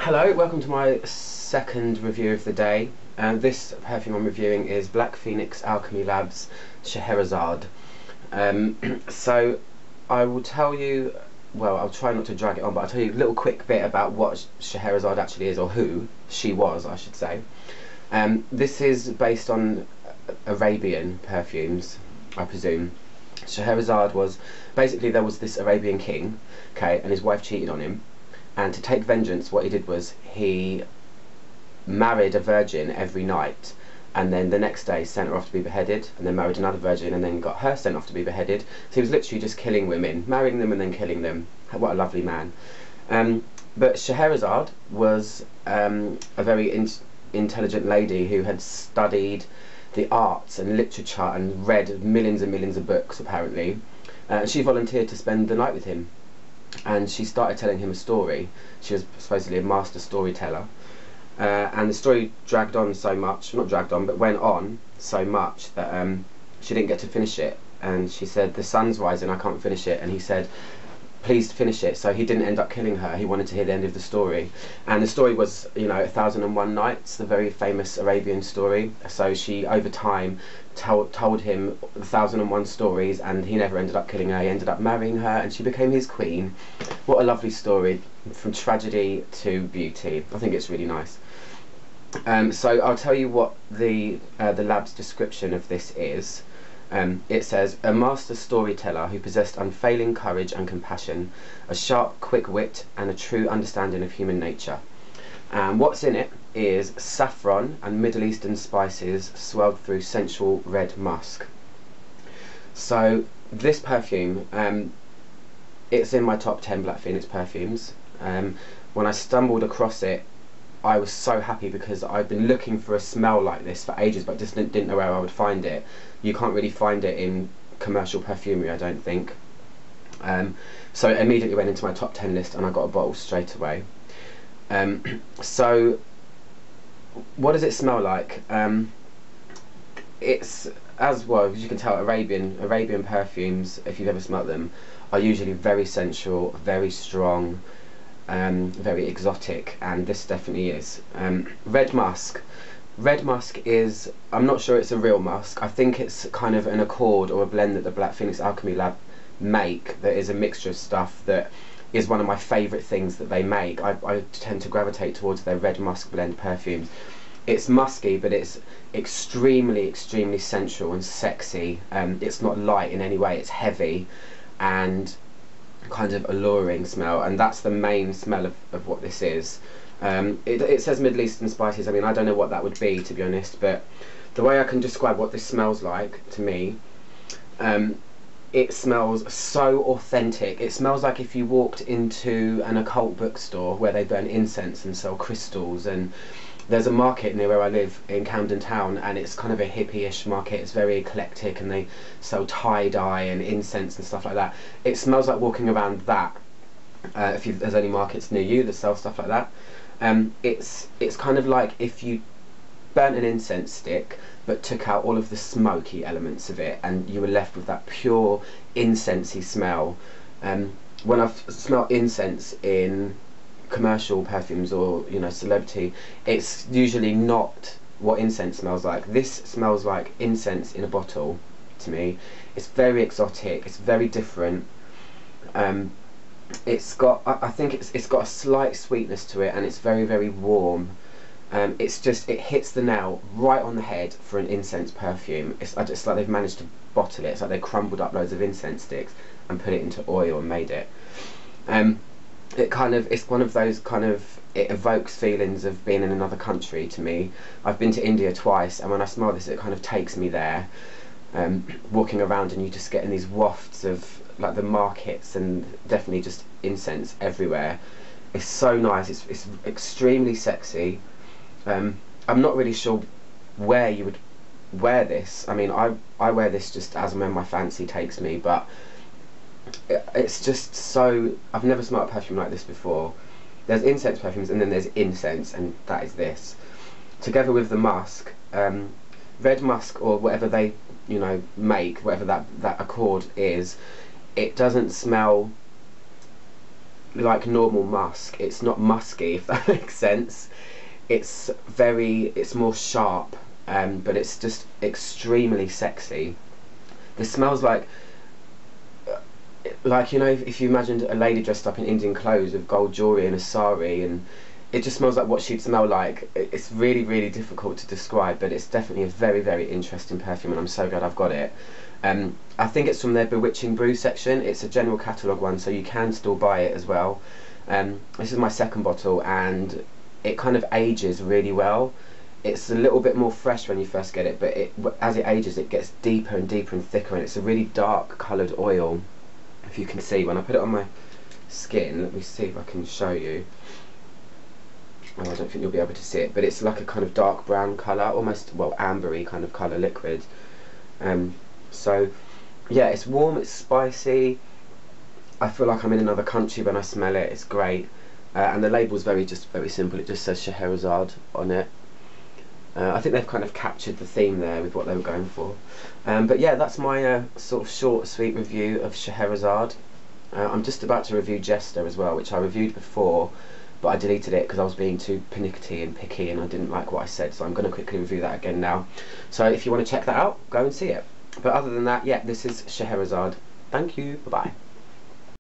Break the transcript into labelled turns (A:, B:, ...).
A: Hello, welcome to my second review of the day. This perfume I'm reviewing is Black Phoenix Alchemy Labs Scherezade. So I will tell you, well, I'll try not to drag it on, but I'll tell you a little quick bit about what Scherezade actually is, or who she was, I should say. This is based on Arabian perfumes, I presume. Scherezade was, basically there was this Arabian king, okay, and his wife cheated on him. And to take vengeance, what he did was he married a virgin every night, and then the next day sent her off to be beheaded, and then married another virgin, and then got her sent off to be beheaded. So he was literally just killing women, marrying them and then killing them. What a lovely man. But Scherezade was a very intelligent lady who had studied the arts and literature and read millions and millions of books, apparently. She volunteered to spend the night with him. And she started telling him a story. She was supposedly a master storyteller, and the story dragged on so much, not dragged on, but went on so much that she didn't get to finish it. And she said, "The sun's rising, I can't finish it." And he said, "Please finish it." So he didn't end up killing her. He wanted to hear the end of the story, and the story was, you know, 1001 Nights, the very famous Arabian story. So she, over time, told him 1001 stories, and he never ended up killing her. He ended up marrying her, and she became his queen. What a lovely story, from tragedy to beauty. I think it's really nice. So I'll tell you what the lab's description of this is. It says, "A master storyteller who possessed unfailing courage and compassion, a sharp, quick wit, and a true understanding of human nature." And what's in it is saffron and Middle Eastern spices swirled through sensual red musk. So this perfume, it's in my top 10 Black Phoenix perfumes. When I stumbled across it, I was so happy, because I've been looking for a smell like this for ages, but just didn't know where I would find it. You can't really find it in commercial perfumery, I don't think. So it immediately went into my top 10 list, and I got a bottle straight away. So what does it smell like? It's, as well as you can tell, Arabian perfumes, if you've ever smelt them, are usually very sensual, very strong, very exotic, and this definitely is. Red musk. Red musk is, I'm not sure it's a real musk. I think it's kind of an accord or a blend that the Black Phoenix Alchemy Lab make, that is a mixture of stuff that is one of my favourite things that they make. I tend to gravitate towards their red musk blend perfumes. It's musky, but it's extremely sensual and sexy. It's not light in any way, it's heavy and kind of alluring smell, and that's the main smell of what this is. It says Middle Eastern spices. I mean, I don't know what that would be, to be honest, but the way I can describe what this smells like to me, it smells so authentic. It smells like if you walked into an occult bookstore where they burn incense and sell crystals. And there's a market near where I live in Camden Town, and it's kind of a hippie-ish market. It's very eclectic, and they sell tie-dye and incense and stuff like that. It smells like walking around that, if there's any markets near you that sell stuff like that. It's kind of like if you burnt an incense stick but took out all of the smoky elements of it, and you were left with that pure incensey smell. When I've smelled incense in commercial perfumes or, you know, celebrity, it's usually not what incense smells like. This smells like incense in a bottle to me. It's very exotic, it's very different. It's got, I think it's got a slight sweetness to it, and it's very warm. It's just, it hits the nail right on the head for an incense perfume. It's like they've managed to bottle it. It's like they crumbled up loads of incense sticks and put it into oil and made it. It kind of, it's one of those kind of, it evokes feelings of being in another country to me. I've been to India twice, and when I smell this, it kind of takes me there. Walking around, and you just getting these wafts of like the markets, and definitely just incense everywhere. It's so nice. It's extremely sexy. I'm not really sure where you would wear this. I mean, I wear this just as and when my fancy takes me, but it's just so, I've never smelled a perfume like this before. There's incense perfumes, and then there's incense, and that is this. Together with the musk, red musk, or whatever they, you know, make, whatever that accord is, it doesn't smell like normal musk. It's not musky, if that makes sense. It's more sharp, but it's just extremely sexy. This smells like, you know, if you imagined a lady dressed up in Indian clothes with gold jewellery and a sari, and it just smells like what she'd smell like. It's really, really difficult to describe, but it's definitely a very, very interesting perfume, and I'm so glad I've got it. I think it's from their Bewitching Brew section. It's a general catalogue one, so you can still buy it as well. This is my second bottle, and it kind of ages really well. It's a little bit more fresh when you first get it, but as it ages, it gets deeper and deeper and thicker, and it's a really dark coloured oil. If you can see, when I put it on my skin, let me see if I can show you. Oh, I don't think you'll be able to see it, but it's like a kind of dark brown colour, almost, well, ambery kind of colour liquid. So yeah, it's warm, it's spicy. I feel like I'm in another country when I smell it. It's great, and the label's very simple. It just says Scherezade on it. I think they've kind of captured the theme there with what they were going for. But yeah, that's my sort of short, sweet review of Scherezade. I'm just about to review Jester as well, which I reviewed before, but I deleted it because I was being too pernickety and picky, and I didn't like what I said, so I'm going to quickly review that again now. So if you want to check that out, go and see it. But other than that, yeah, this is Scherezade. Thank you, bye-bye.